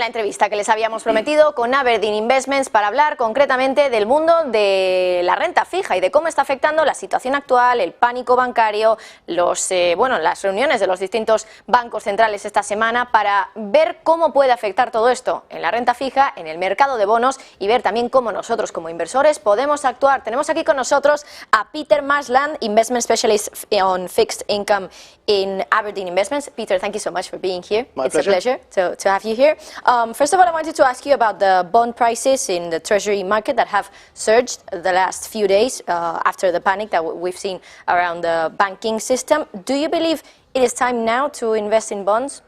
La entrevista que les habíamos prometido con Aberdeen Investments para hablar concretamente del mundo de la renta fija y de cómo está afectando la situación actual, el pánico bancario, las reuniones de los distintos bancos centrales esta semana para ver cómo puede afectar todo esto en la renta fija, en el mercado de bonos y ver también cómo nosotros como inversores podemos actuar. Tenemos aquí con nosotros a Peter Marsland, Investment Specialist on Fixed Income in Aberdeen Investments. Peter, thank you so much for being here. It's a pleasure to have you here. First of all, I wanted to ask you about the bond prices in the treasury market that have surged the last few days after the panic that we've seen around the banking system. Do you believe it is time now to invest in bonds?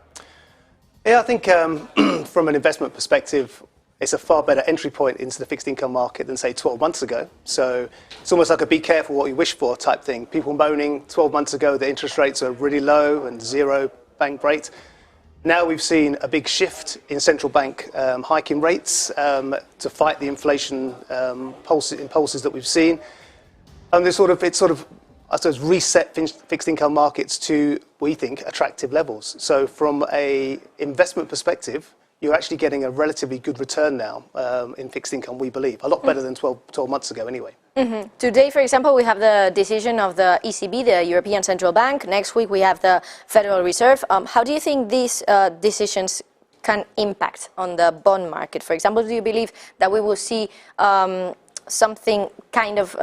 Yeah, I think from an investment perspective, it's a far better entry point into the fixed income market than, say, 12 months ago. So it's almost like a be careful what you wish for type thing. People moaning 12 months ago the interest rates are really low and zero bank rate. Now we've seen a big shift in central bank hiking rates to fight the inflation impulses that we've seen. And it's sort of, I suppose, reset fixed income markets to, we think, attractive levels. So from an investment perspective, you're actually getting a relatively good return now in fixed income, we believe. A lot better than 12 months ago anyway. Mm-hmm. Today, for example, we have the decision of the ECB, the European Central Bank. Next week, we have the Federal Reserve. How do you think these decisions can impact on the bond market? For example, do you believe that we will see something kind of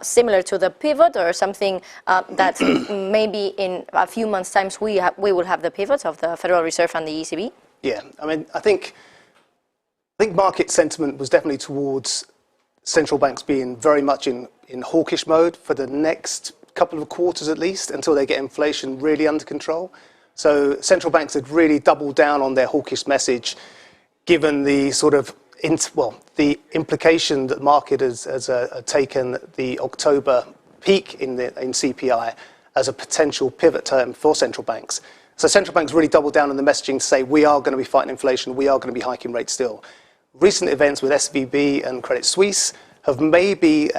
similar to the pivot, or something that maybe in a few months' time we will have the pivot of the Federal Reserve and the ECB? Yeah, I mean, I think market sentiment was definitely towards central banks being very much in hawkish mode for the next couple of quarters at least, until they get inflation really under control. So central banks had really doubled down on their hawkish message, given the sort of the implication that the market has taken the October peak in CPI as a potential pivot term for central banks. So central banks really doubled down on the messaging to say, we are going to be fighting inflation, we are going to be hiking rates still. Recent events with SVB and Credit Suisse have maybe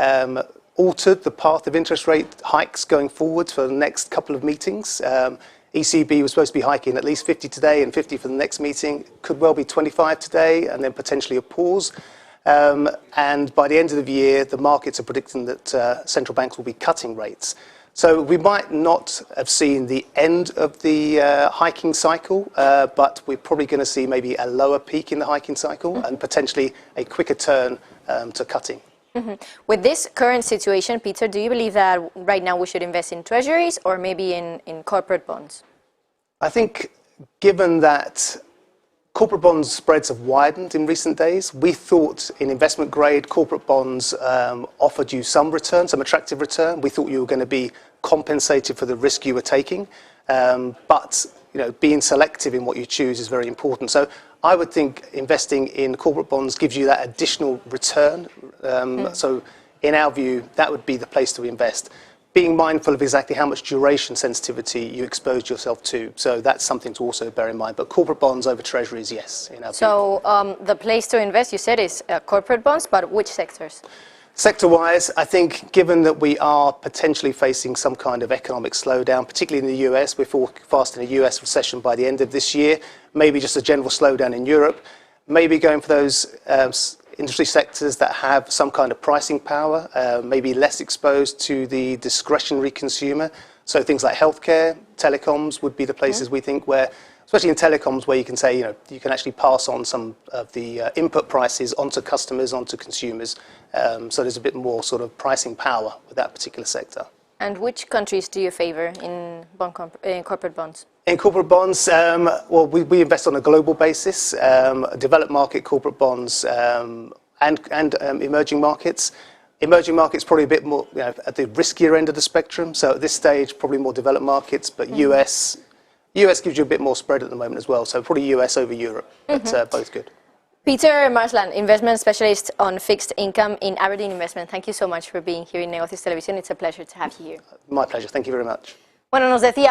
altered the path of interest rate hikes going forward for the next couple of meetings. ECB was supposed to be hiking at least 50 today and 50 for the next meeting. Could well be 25 today and then potentially a pause. And by the end of the year, the markets are predicting that central banks will be cutting rates. So we might not have seen the end of the hiking cycle, but we're probably going to see maybe a lower peak in the hiking cycle and potentially a quicker turn to cutting. Mm-hmm. With this current situation, Peter, do you believe that right now we should invest in treasuries or maybe in corporate bonds? I think given that corporate bonds spreads have widened in recent days, we thought in investment grade corporate bonds offered you some return, some attractive return. We thought you were going to be compensated for the risk you were taking, but being selective in what you choose is very important. So I would think investing in corporate bonds gives you that additional return. So in our view, that would be the place to invest, being mindful of exactly how much duration sensitivity you exposed yourself to. So that's something to also bear in mind. But corporate bonds over treasuries, yes. In our view. The place to invest, you said, is corporate bonds, but which sectors? Sector-wise, I think given that we are potentially facing some kind of economic slowdown, particularly in the US, we're forecasting a US recession by the end of this year, maybe just a general slowdown in Europe, maybe going for those industry sectors that have some kind of pricing power, maybe less exposed to the discretionary consumer. So things like healthcare, telecoms would be the places we think where, especially in telecoms, where you can say, you can actually pass on some of the input prices onto customers, onto consumers. So there's a bit more sort of pricing power with that particular sector. And which countries do you favor in corporate bonds? In corporate bonds, well, we invest on a global basis, developed market corporate bonds and emerging markets. Emerging markets probably a bit more at the riskier end of the spectrum. So at this stage, probably more developed markets, but US gives you a bit more spread at the moment as well. So probably US over Europe, but both good. Peter Marsland, Investment Specialist on Fixed Income in Aberdeen Investment. Thank you so much for being here in Negocios Televisión. It's a pleasure to have you here. My pleasure. Thank you very much. Bueno, nos decía